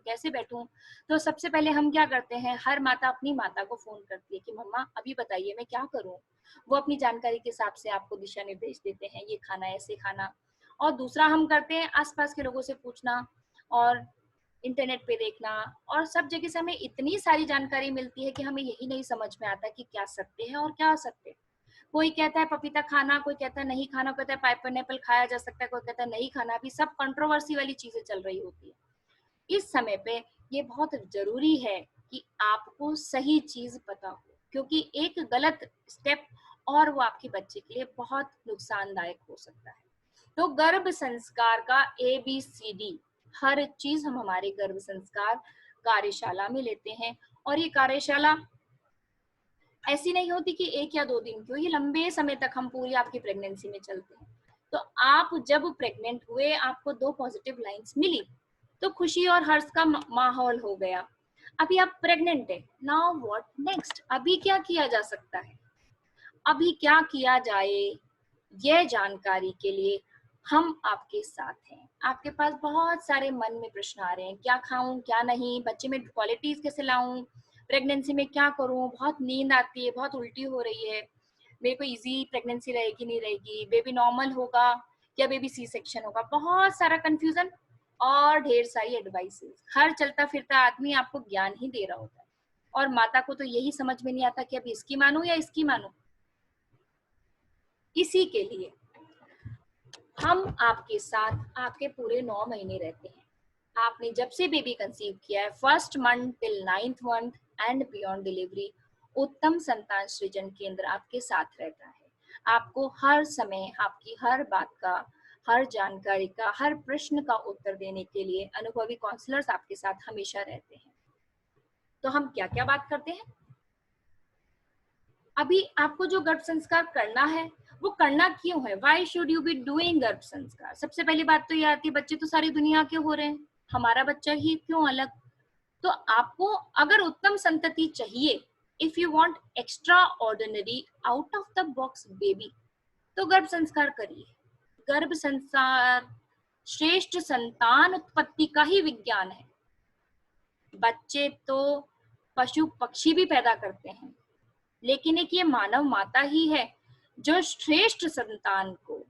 कैसे बैठूं। तो सबसे पहले हम क्या करते हैं, हर माता अपनी माता को फोन करती है कि मम्मा अभी बताइए मैं क्या करूं। वो अपनी जानकारी के हिसाब से आपको दिशा निर्देश देते हैं, ये खाना ऐसे खाना। और दूसरा हम करते हैं आसपास के लोगों से पूछना और इंटरनेट पे देखना, और सब जगह से हमें इतनी सारी जानकारी मिलती है कि हमें यही नहीं समझ में आता कि क्या सत्य है और क्या असत्य। कोई कहता है पपीता खाना, कोई कहता है नहीं खाना, कोई कहता है पाइनएप्पल खाया जा सकता है, कोई कहता है नहीं खाना। अभी सब कंट्रोवर्सी वाली चीजें चल रही होती है। इस समय पे ये बहुत जरूरी है कि आपको सही चीज पता हो, क्योंकि एक गलत स्टेप और वो आपके बच्चे के लिए बहुत नुकसानदायक हो सकता है। तो गर्भ संस्कार का ABCD हर चीज हम हमारे गर्भ संस्कार कार्यशाला में लेते हैं। और ये कार्यशाला ऐसी नहीं होती कि 1 या 2 दिन की हो, ये लंबे समय तक हम पूरी आपकी प्रेगनेंसी में चलते हैं। तो आप जब प्रेग्नेंट हुए, आपको 2 पॉजिटिव लाइंस मिली, तो खुशी और हर्ष का माहौल हो गया। अभी आप प्रेग्नेंट है, नाउ व्हाट नेक्स्ट, अभी क्या किया जा सकता है, अभी क्या किया जाए, यह जानकारी के लिए हम आपके साथ हैं। आपके पास बहुत सारे मन में प्रश्न आ रहे हैं, क्या खाऊं क्या नहीं, बच्चे में क्वालिटीज कैसे लाऊं, प्रेगनेंसी में क्या करूं, बहुत नींद आती है, बहुत उल्टी हो रही है, मेरे को इजी प्रेगनेंसी रहेगी नहीं रहेगी, बेबी नॉर्मल होगा या बेबी सी सेक्शन होगा, बहुत सारा कंफ्यूजन और ढेर सारी एडवाइसेस। हर चलता फिरता आदमी आपको ज्ञान ही दे रहा होता है, और माता को तो यही समझ में नहीं आता कि अब इसकी मानूं या इसकी मानूं। इसी के लिए हम आपके साथ आपके पूरे 9 महीने रहते हैं। आपने जब से बेबी कंसीव किया है, 1st month till 9th month and beyond delivery, उत्तम संतान सृजन केंद्र आपके साथ रहता है। आपको हर समय आपकी हर बात का, हर जानकारी का, हर प्रश्न का उत्तर देने के लिए अनुभवी काउंसलर्स आपके साथ हमेशा रहते हैं। तो हम क्या क्या बात करते हैं, अभी आपको जो गर्भ संस्कार करना है वो करना क्यों है, why should you be doing गर्भ संस्कार। सबसे पहली बात तो ये आती है, बच्चे तो सारी दुनिया के हो रहे हैं, हमारा बच्चा ही क्यों अलग। तो आपको अगर उत्तम संतति चाहिए, if you want extra ordinary out of the box baby, तो गर्भ संस्कार करिए। गर्भ संस्कार श्रेष्ठ संतान उत्पत्ति का ही विज्ञान है। बच्चे तो पशु पक्षी भी पैदा करते हैं, लेकिन एक ये मानव माता ही है जो श्रेष्ठ संतान को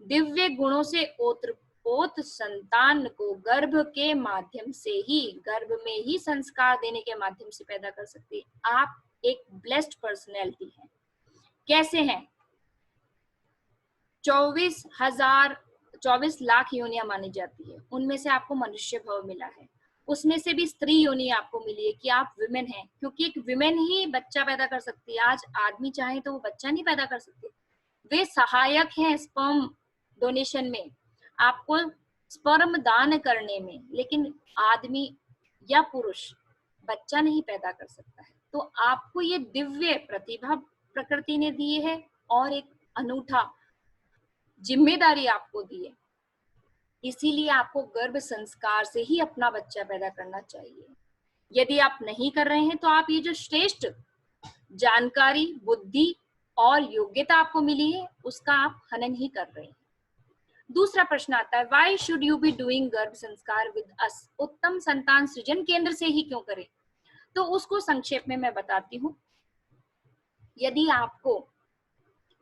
दिव्य गुणों से ओतप्रोत संतान को गर्भ के माध्यम से ही, गर्भ में ही संस्कार देने के माध्यम से पैदा कर सकती है। आप एक ब्लेस्ड पर्सनैलिटी हैं। कैसे हैं, 24 लाख योनियां मानी जाती है, उनमें से आपको मनुष्य भव मिला है, उसमें से भी स्त्री योनि आपको मिली है कि आप विमेन हैं, क्योंकि एक विमेन ही बच्चा पैदा कर सकती है। आज आदमी चाहे तो वो बच्चा नहीं पैदा कर सकते, वे सहायक हैं स्पर्म डोनेशन में, आपको स्पर्म दान करने में, लेकिन आदमी या पुरुष बच्चा नहीं पैदा कर सकता है। तो आपको ये दिव्य प्रतिभा प्रकृति ने दी है और एक अनूठा जिम्मेदारी आपको दी है। इसीलिए आपको गर्भ संस्कार से ही अपना बच्चा पैदा करना चाहिए। यदि आप नहीं कर रहे हैं तो आप ये जो श्रेष्ठ जानकारी, बुद्धि और योग्यता आपको मिली है, उसका आप हनन ही कर रहे हैं। दूसरा प्रश्न आता है, why should you be doing गर्भ संस्कार विद अस, उत्तम संतान सृजन केंद्र से ही क्यों करें। तो उसको संक्षेप में मैं बताती हूँ। यदि आपको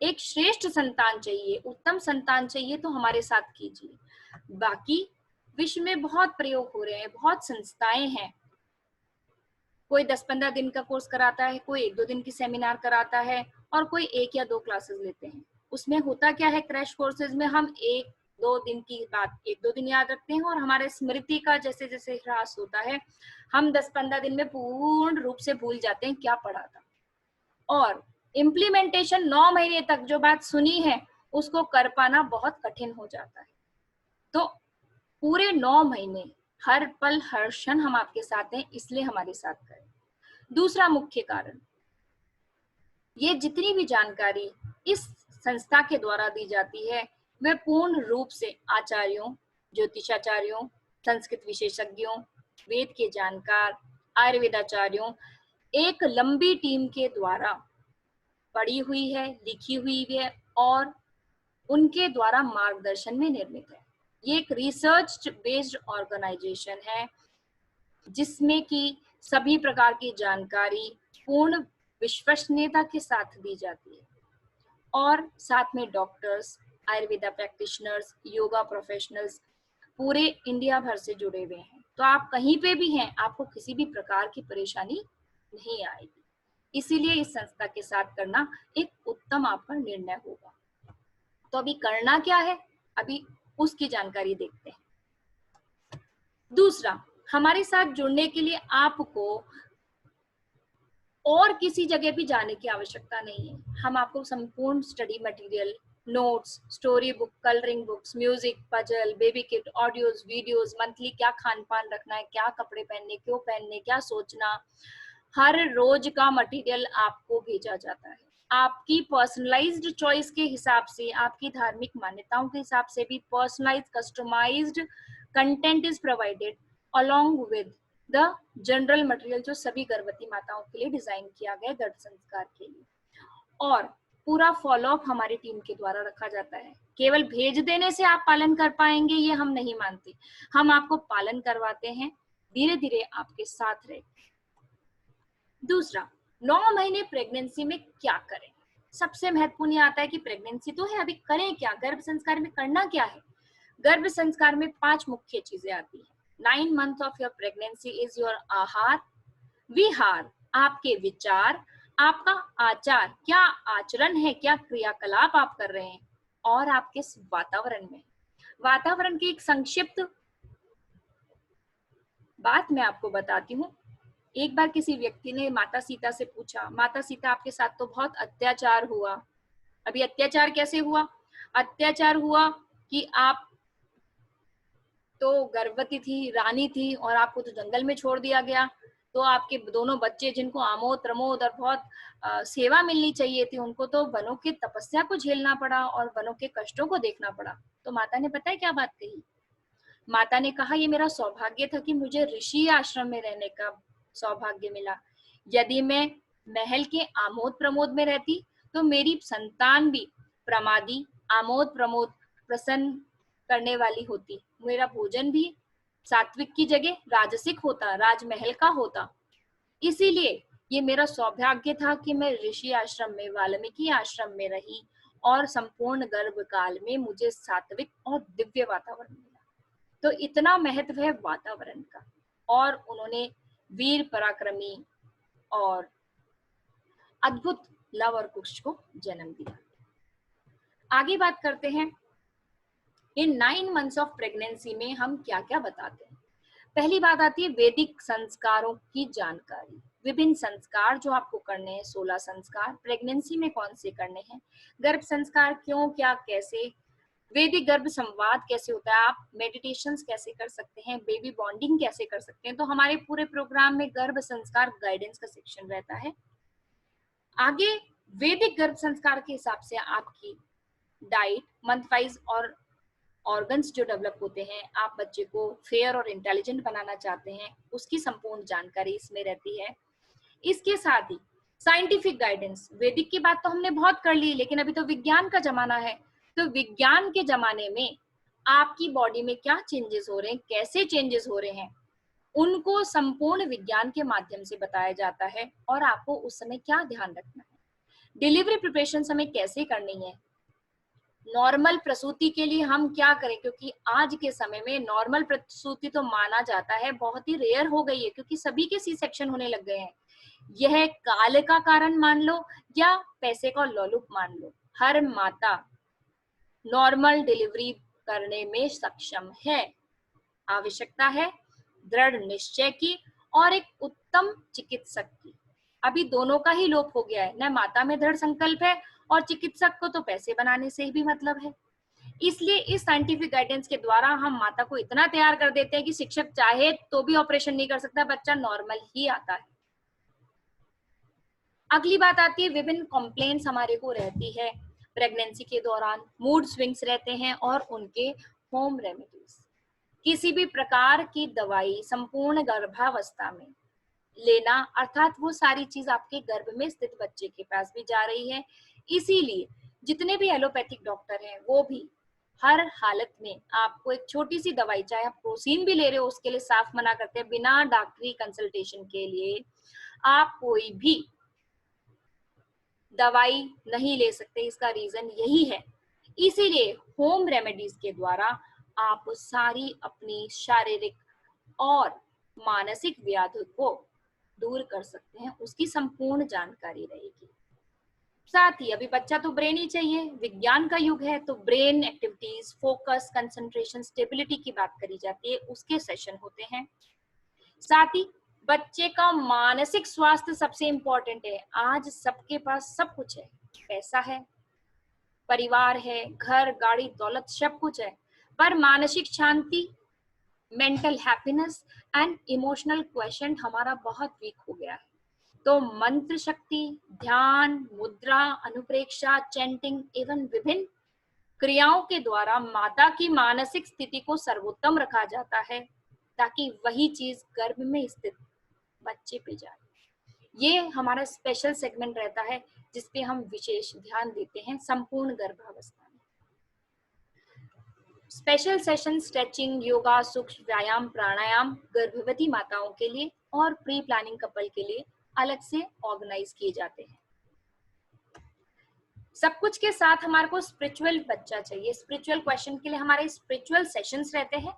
एक श्रेष्ठ संतान चाहिए, उत्तम संतान चाहिए, तो हमारे साथ कीजिए। बाकी विश्व में बहुत प्रयोग हो रहे हैं, बहुत संस्थाएं हैं, कोई 10-15 दिन का कोर्स कराता है, कोई 1-2 दिन की सेमिनार कराता है, और कोई 1 या 2 क्लासेस लेते हैं। उसमें होता क्या है, क्रैश कोर्सेज में हम 1-2 दिन की बात 1-2 दिन याद रखते हैं, और हमारे स्मृति का जैसे जैसे ह्रास होता है, हम 10-15 दिन में पूर्ण रूप से भूल जाते हैं क्या पढ़ा था। और इम्प्लीमेंटेशन 9 महीने तक जो बात सुनी है उसको कर पाना बहुत कठिन हो जाता है। तो पूरे 9 महीने हर पल हर क्षण हम आपके साथ हैं, इसलिए हमारे साथ करें। दूसरा मुख्य कारण, ये जितनी भी जानकारी इस संस्था के द्वारा दी जाती है वह पूर्ण रूप से आचार्यों, ज्योतिषाचार्यों, संस्कृत विशेषज्ञों, वेद के जानकार, आयुर्वेदाचार्यों, एक लंबी टीम के द्वारा पढ़ी हुई है, लिखी हुई है और उनके द्वारा मार्गदर्शन में निर्मित है। ये एक रिसर्च बेस्ड ऑर्गेनाइजेशन है। जिसमें कि सभी प्रकार की जानकारी पूर्ण विश्वसनीयता के साथ दी जाती है, और साथ में doctors, Ayurveda practitioners, yoga professionals पूरे इंडिया भर से जुड़े हुए हैं। तो आप कहीं पे भी हैं, आपको किसी भी प्रकार की परेशानी नहीं आएगी। इसीलिए इस संस्था के साथ करना एक उत्तम आपका निर्णय होगा। तो अभी करना क्या है, अभी उसकी जानकारी देखते हैं। दूसरा, हमारे साथ जुड़ने के लिए आपको और किसी जगह भी जाने की आवश्यकता नहीं है। हम आपको संपूर्ण study material, notes, story book, colouring books, music, puzzle, baby kit, audios, videos, monthly क्या खान पान रखना है, क्या कपड़े पहनने, क्यों पहनने, क्या सोचना, हर रोज का मटेरियल आपको भेजा जाता है। आपकी पर्सनलाइज्ड चॉइस के हिसाब से, आपकी धार्मिक मान्यताओं के हिसाब से भी personalised customised content is provided along with the general material, जो सभी गर्भवती माताओं के लिए डिजाइन किया गया गर्भ संस्कार के लिए। और पूरा फॉलोअप हमारी टीम के द्वारा रखा जाता है। केवल भेज देने से आप पालन कर पाएंगे ये हम नहीं मानते, हम आपको पालन करवाते हैं, धीरे धीरे आपके साथ रहे। दूसरा, 9 महीने प्रेगनेंसी में क्या करें। सबसे महत्वपूर्ण आता है कि प्रेगनेंसी तो है, अभी करें क्या, गर्भ संस्कार में करना क्या है। गर्भ संस्कार में 5 मुख्य चीजें आती है। 9 month of your pregnancy is your आहार, विहार आपके विचार, आपका आचार, क्या आचरण है, क्या क्रियाकलाप आप कर रहे हैं, और आप किस वातावरण में। वातावरण की एक संक्षिप्त बात मैं आपको बताती हूँ। एक बार किसी व्यक्ति ने माता सीता से पूछा, माता सीता आपके साथ तो बहुत अत्याचार हुआ। अभी अत्याचार कैसे हुआ, अत्याचार हुआ कि आप तो गर्भवती थी, रानी थी, और आपको तो जंगल में छोड़ दिया गया। तो आपके दोनों बच्चे जिनको आमोद प्रमोद और बहुत सेवा मिलनी चाहिए थी, उनको तो वनों की तपस्या को झेलना पड़ा और वनों के कष्टों को देखना पड़ा। तो माता ने पता है क्या बात कही, माता ने कहा, ये मेरा सौभाग्य था कि मुझे ऋषि आश्रम में रहने का सौभाग्य मिला। यदि मैं महल के आमोद प्रमोद में रहती तो मेरी संतान भी प्रमादी, आमोद प्रमोद प्रसन्न करने वाली होती। मेरा भोजन भी सात्विक की जगह राजसिक होता, राजमहल का होता। इसीलिए ये मेरा सौभाग्य था कि मैं ऋषि आश्रम में, वाल्मीकि आश्रम में रही, और संपूर्ण गर्भ काल में मुझे सात्विक और दिव्य वातावरण मिला। तो इतना महत्व है वातावरण का। और उन्होंने वीर पराक्रमी और अद्भुत लव और कुश को जन्म दिया। आगे बात करते हैं, इन 9 मंथ्स ऑफ प्रेगनेंसी में हम क्या क्या बताते हैं। पहली बात आती है वैदिक संस्कारों की जानकारी। विभिन्न संस्कार जो आपको करने हैं, 16 संस्कार प्रेगनेंसी में कौन से करने हैं, गर्भ संस्कार क्यों, क्या, कैसे, वैदिक गर्भ संवाद कैसे होता है, आप मेडिटेशंस कैसे कर सकते हैं, बेबी बॉन्डिंग कैसे कर सकते हैं। तो हमारे पूरे प्रोग्राम में गर्भ संस्कार गाइडेंस का सेक्शन रहता है। आगे वैदिक गर्भ संस्कार के हिसाब से आपकी डाइट, मंथ वाइज और ऑर्गन्स जो डेवलप होते हैं, आप बच्चे को फेयर और इंटेलिजेंट बनाना चाहते हैं, उसकी संपूर्ण जानकारी इसमें रहती है। इसके साथ ही साइंटिफिक गाइडेंस, वैदिक की बात तो हमने बहुत कर ली, लेकिन अभी तो विज्ञान का जमाना है। तो विज्ञान के जमाने में आपकी बॉडी में क्या चेंजेस हो रहे हैं, कैसे चेंजेस हो रहे हैं, उनको संपूर्ण विज्ञान के माध्यम से बताया जाता है, और आपको उस समय क्या ध्यान रखना है, डिलीवरी प्रिपरेशन हमें कैसे करनी है, नॉर्मल प्रसूति के लिए हम क्या करें, क्योंकि आज के समय में नॉर्मल प्रसूति तो माना जाता है बहुत ही रेयर हो गई है, क्योंकि सभी के सी सेक्शन होने लग गए हैं। यह काल का कारण मान लो या पैसे का लोलुप मान लो, हर माता नॉर्मल डिलीवरी करने में सक्षम है। आवश्यकता है दृढ़ निश्चय की और एक उत्तम चिकित्सक की। अभी दोनों का ही लोप हो गया है, न माता में दृढ़ संकल्प है और चिकित्सक को तो पैसे बनाने से भी मतलब है। इसलिए इस साइंटिफिक गाइडेंस के द्वारा हम माता को इतना तैयार कर देते हैं कि शिक्षक चाहे तो भी ऑपरेशन नहीं कर सकता, बच्चा नॉर्मल ही आता है। अगली बात आती है, विभिन्न कंप्लेंट्स हमारे को रहती है प्रेगनेंसी के दौरान, मूड स्विंग्स रहते हैं और उनके होम रेमेडीज। किसी भी प्रकार की दवाई संपूर्ण गर्भावस्था में लेना, अर्थात वो सारी चीज आपके गर्भ में स्थित बच्चे के पास भी जा रही है। इसीलिए जितने भी एलोपैथिक डॉक्टर हैं वो भी हर हालत में आपको एक छोटी सी दवाई, चाहे आप प्रोसीन भी ले रहे हो, उसके लिए साफ मना करते हैं, बिना डॉक्टरी कंसल्टेशन के लिए आप कोई भी दवाई नहीं ले सकते। इसका रीजन यही है। इसीलिए होम रेमेडीज के द्वारा आप सारी अपनी शारीरिक और मानसिक व्याधि को दूर कर सकते हैं, उसकी संपूर्ण जानकारी रहेगी। साथ ही अभी बच्चा तो ब्रेन ही चाहिए, विज्ञान का युग है, तो brain activities, focus, concentration, stability की बात करी जाती है, उसके सेशन होते हैं। साथ ही बच्चे का मानसिक स्वास्थ्य सबसे इंपॉर्टेंट है। आज सबके पास सब कुछ है, पैसा है, परिवार है, घर, गाड़ी, दौलत, सब कुछ है, पर मानसिक शांति, mental happiness and emotional question हमारा बहुत वीक हो गया है। तो मंत्र शक्ति, ध्यान, मुद्रा, अनुप्रेक्षा, चैंटिंग एवं विभिन्न क्रियाओं के द्वारा माता की मानसिक स्थिति को सर्वोत्तम रखा जाता है, ताकि वही चीज गर्भ में स्थित बच्चे पे जाए। ये हमारा स्पेशल सेगमेंट रहता है, जिसपे हम विशेष ध्यान देते हैं संपूर्ण गर्भावस्था में। स्पेशल सेशन स्ट्रेचिंग, योगा, सूक्ष्म व्यायाम, प्राणायाम गर्भवती माताओं के लिए और प्री प्लानिंग कपल के लिए अलग से ऑर्गेनाइज किए जाते हैं। सब कुछ के साथ हमारे को स्पिरिचुअल बच्चा चाहिए। स्पिरिचुअल क्वेश्चन के लिए हमारे स्पिरिचुअल सेशंस रहते हैं,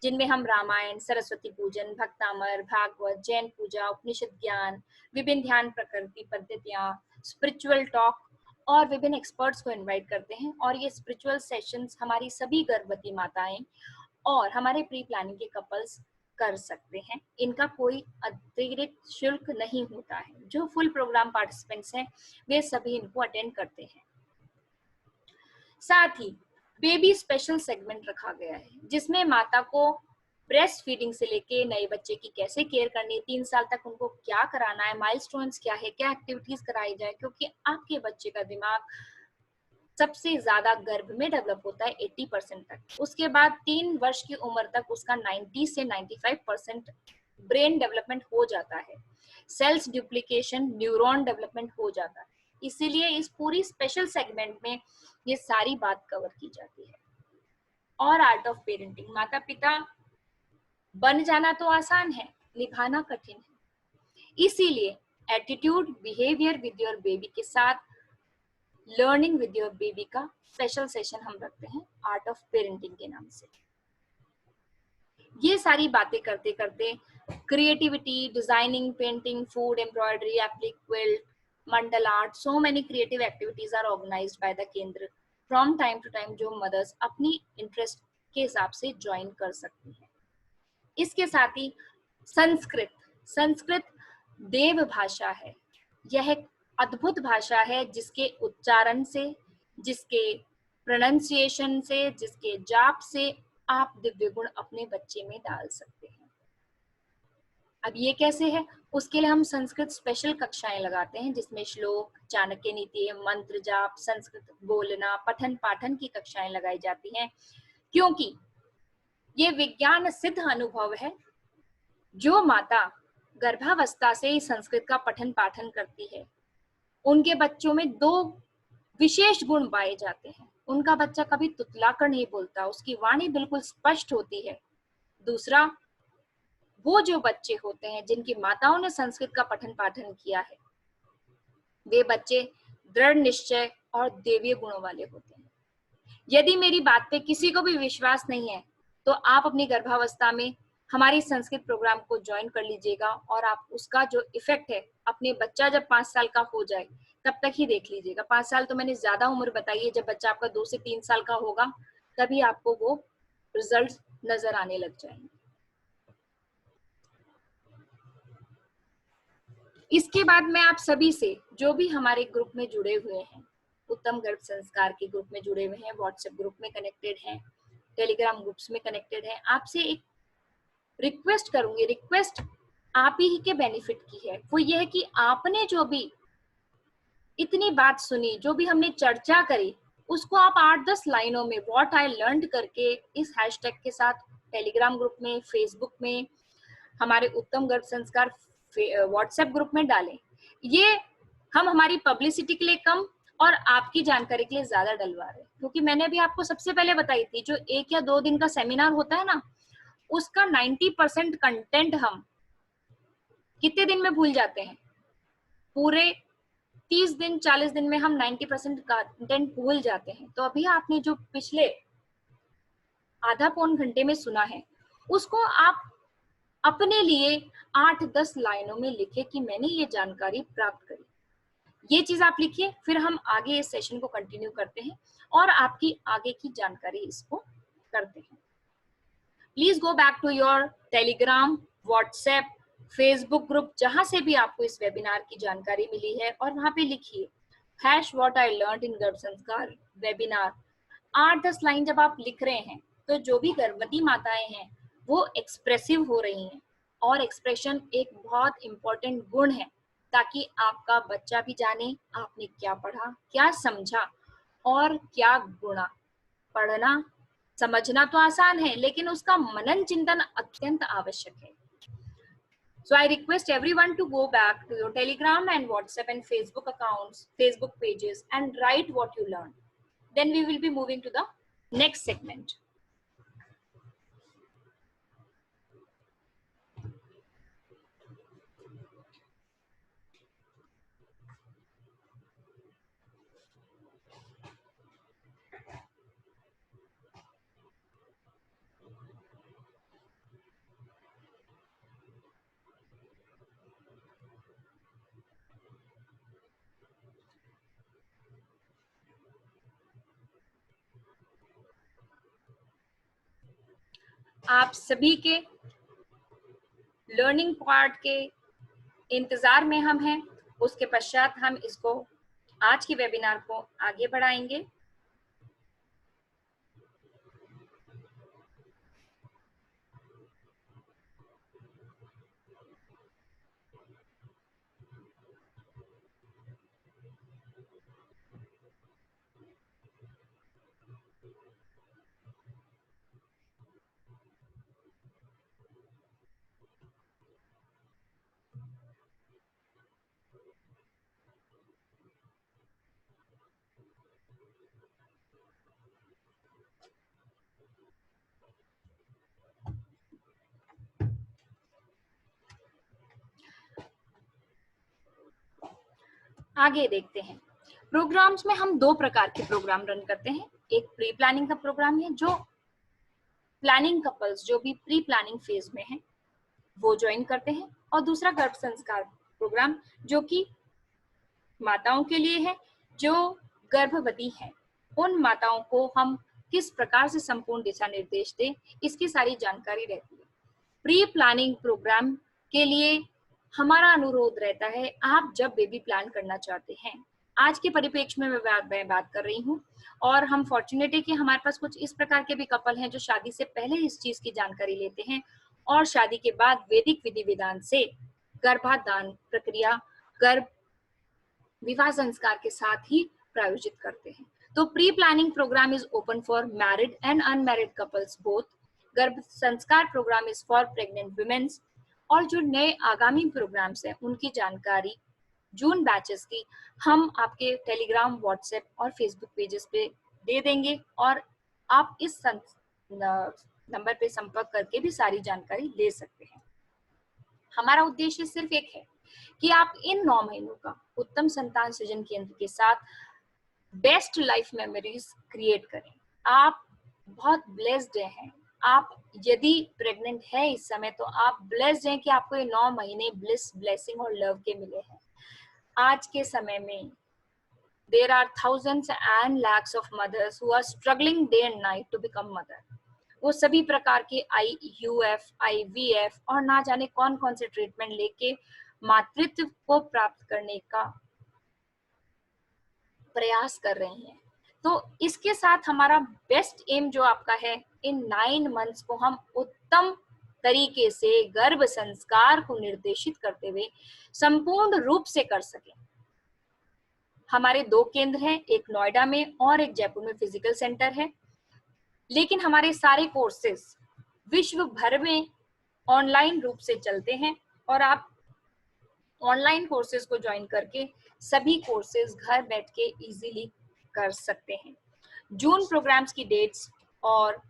जिनमें हम रामायण, सरस्वती पूजन, भक्तामर, भागवत, जैन पूजा, उपनिषद ज्ञान, विभिन्न ध्यान प्रकृति पद्धतियां, स्पिरिचुअल टॉक और विभिन्न एक्सपर्ट्स को इनवाइट करते हैं। और ये स्पिरिचुअल सेशंस हमारी सभी गर्भवती माताएं और हमारे प्री प्लानिंग के कपल्स कर सकते हैं। इनका कोई अतिरिक्त शुल्क नहीं होता है। जो फुल प्रोग्राम पार्टिसिपेंट्स हैं वे सभी इनको अटेंड करते हैं। साथ ही बेबी स्पेशल सेगमेंट रखा गया है, जिसमें माता को ब्रेस्ट फीडिंग से लेके नए बच्चे की कैसे केयर करनी है, 3 साल तक उनको क्या कराना है, माइलस्टोन्स क्या है, क्या एक्टिविटीज कराई जाए, क्योंकि आपके बच्चे का दिमाग सबसे ज्यादा गर्भ में डेवलप होता है 80% तक। उसके बाद 3 वर्ष की उम्र तक उसका 90 से 95% ब्रेन डेवलपमेंट हो जाता है, सेल्स डुप्लीकेशन, न्यूरॉन डेवलपमेंट हो जाता है। इसीलिए इस पूरी स्पेशल सेगमेंट में ये सारी बात कवर की जाती है। और आर्ट ऑफ पेरेंटिंग, माता पिता बन जाना तो आसान है, निभाना कठिन है। इसीलिए attitude, behaviour with your baby के साथ लर्निंग विद योर बेबी का स्पेशल सेशन हम रखते हैं आर्ट ऑफ पेरेंटिंग के नाम से। ये सारी बातें करते करते creativity, designing, painting, food, embroidery, applique quilt, mandala art, so many creative activities are organised by the kendra from time to time, जो मदर्स अपनी इंटरेस्ट के हिसाब से ज्वाइन कर सकती हैं। इसके साथ ही संस्कृत देव भाषा है। यह एक अद्भुत भाषा है, जिसके उच्चारण से, जिसके प्रोनाउंसिएशन से, जिसके जाप से आप दिव्य गुण अपने बच्चे में डाल सकते हैं। अब ये कैसे है, उसके लिए हम संस्कृत स्पेशल कक्षाएं लगाते हैं, जिसमें श्लोक, चाणक्य नीति, मंत्र जाप, संस्कृत बोलना, पठन पाठन की कक्षाएं लगाई जाती हैं, क्योंकि ये विज्ञान सिद्ध अनुभव है। जो माता गर्भावस्था से ही संस्कृत का पठन पाठन करती है, उनके बच्चों में 2 विशेष गुण पाए जाते हैं। उनका बच्चा कभी तुतलाकर नहीं बोलता, उसकी वाणी बिल्कुल स्पष्ट होती है। दूसरा, वो जो बच्चे होते हैं जिनकी माताओं ने संस्कृत का पठन पाठन किया है, वे बच्चे दृढ़ निश्चय और देवीय गुणों वाले होते हैं। यदि मेरी बात पे किसी को भी विश्वास नहीं है, तो आप अपनी गर्भावस्था में हमारी संस्कृत प्रोग्राम को ज्वाइन कर लीजिएगा, और आप उसका जो इफेक्ट है अपने बच्चा जब 5 साल का हो जाए तब तक ही देख लीजिएगा। 5 साल तो मैंने ज्यादा उम्र बताई है, जब बच्चा आपका 2 से 3 साल का होगा तभी आपको वो रिजल्ट नजर आने लग जाएंगे। इसके बाद मैं आप सभी से, जो भी हमारे ग्रुप में जुड़े हुए हैं, उत्तम गर्भ संस्कार के ग्रुप में जुड़े हुए हैं, व्हाट्सएप ग्रुप में कनेक्टेड हैं, टेलीग्राम ग्रुप्स में कनेक्टेड हैं, आपसे एक रिक्वेस्ट करूंगी। रिक्वेस्ट आप ही के बेनिफिट की है। वो ये है कि आपने जो भी इतनी बात सुनी, जो भी हमने चर्चा करी, उसको आप 8-10 लाइनों में व्हाट आई लर्नड करके इस हैशटैग के साथ टेलीग्राम ग्रुप में, फेसबुक में, हमारे उत्तम गर्भ संस्कार व्हाट्सएप ग्रुप में डालें। ये हम हमारी पब्लिसिटी के लिए कम, और आपकी जानकारी के लिए ज्यादा डलवा रहे हैं, क्योंकि मैंने भी आपको सबसे पहले बताई थी, जो 1 या 2 दिन का सेमिनार होता है ना, उसका 90% कंटेंट हम कितने दिन में भूल जाते हैं? पूरे 30 दिन 40 दिन में हम 90% कंटेंट भूल जाते हैं। तो अभी आपने जो पिछले आधा पौन घंटे में सुना है, उसको आप अपने लिए 8-10 लाइनों में लिखे कि मैंने ये जानकारी प्राप्त करी। ये चीज आप लिखिए, फिर हम आगे इस सेशन को कंटिन्यू करते हैं और आपकी आगे की जानकारी इसको करते हैं। Please go back to your Telegram, WhatsApp, Facebook group, जहां से भी आपको इस वेबिनार की जानकारी मिली है, और वहां पे लिखिए #what I learned in गर्भ संस्कार वेबिनार। 8-10 लाइन जब आप लिख रहे हैं, तो जो भी गर्भवती माताएं हैं वो एक्सप्रेसिव हो रही हैं, और एक्सप्रेशन एक बहुत इंपॉर्टेंट गुण है, ताकि आपका बच्चा भी जाने आपने क्या पढ़ा, क्या समझा और क्या गुणा। पढ़ना समझना तो आसान है, लेकिन उसका मनन चिंतन अत्यंत आवश्यक है। So I request everyone to go back to your Telegram and WhatsApp and Facebook accounts, Facebook pages, and write what you learned. Then we will be moving to the next segment. आप सभी के learning part के इंतजार में हम हैं। उसके पश्चात हम इसको आज के वेबिनार को आगे बढ़ाएंगे। आगे देखते हैं। प्रोग्राम्स में हम 2 प्रकार के प्रोग्राम रन करते हैं। एक प्री प्लानिंग का प्रोग्राम है, जो प्लानिंग कपल्स जो भी प्री प्लानिंग फेज में हैं वो ज्वाइन करते हैं, और दूसरा गर्भ संस्कार प्रोग्राम, जो कि माताओं के लिए है जो गर्भवती हैं। उन माताओं को हम किस प्रकार से संपूर्ण दिशा निर्देश दें, इसकी सारी जानकारी रहती है। प्री प्लानिंग प्रोग्राम के लिए हमारा अनुरोध रहता है, आप जब बेबी प्लान करना चाहते हैं, आज के परिप्रेक्ष्य में मैं बात कर रही हूँ, और हम फॉर्चुनेट है कि हमारे पास कुछ इस प्रकार के भी कपल हैं जो शादी से पहले इस चीज की जानकारी लेते हैं, और शादी के बाद वैदिक विधि विधान से गर्भाधान प्रक्रिया गर्भ विवाह संस्कार के साथ ही प्रायोजित करते हैं। तो pre planning programme is open for married and unmarried couples both. Garbh Sanskar programme is for pregnant womens. और जो नए आगामी प्रोग्राम्स हैं उनकी जानकारी जून बैचेस की हम आपके टेलीग्राम, व्हाट्सएप और फेसबुक पेजेस पे दे देंगे, और आप इस नंबर पे संपर्क करके भी सारी जानकारी ले सकते हैं। हमारा उद्देश्य सिर्फ एक है कि आप इन 9 महीनों का उत्तम संतान सृजन केंद्र के साथ बेस्ट लाइफ मेमोरीज क्रिएट करें। आप बहुत ब्लेस्ड हैं। आप यदि प्रेग्नेंट है इस समय, तो आप ब्लेस्ड हैं कि आपको ये 9 महीने ब्लिस, ब्लेसिंग और लव के मिले हैं। आज के समय में there are thousands and lakhs of mothers who are struggling day and night to become mother. वो सभी प्रकार के IUF, IVF और ना जाने कौन कौन से ट्रीटमेंट लेके मातृत्व को प्राप्त करने का प्रयास कर रही हैं। तो इसके साथ हमारा बेस्ट एम जो आपका है, इन 9 मंथ्स को हम उत्तम तरीके से गर्भ संस्कार को निर्देशित करते हुए संपूर्ण रूप से कर सकें। हमारे 2 केंद्र हैं, एक नोएडा में और एक जयपुर में फिजिकल सेंटर है, लेकिन हमारे सारे कोर्सेज विश्व भर में ऑनलाइन रूप से चलते हैं, और आप ऑनलाइन कोर्सेज को ज्वाइन करके सभी कोर्सेज घर बैठ के इजीली कर सकते हैं। जून प्रोग्राम्स की डेट्स और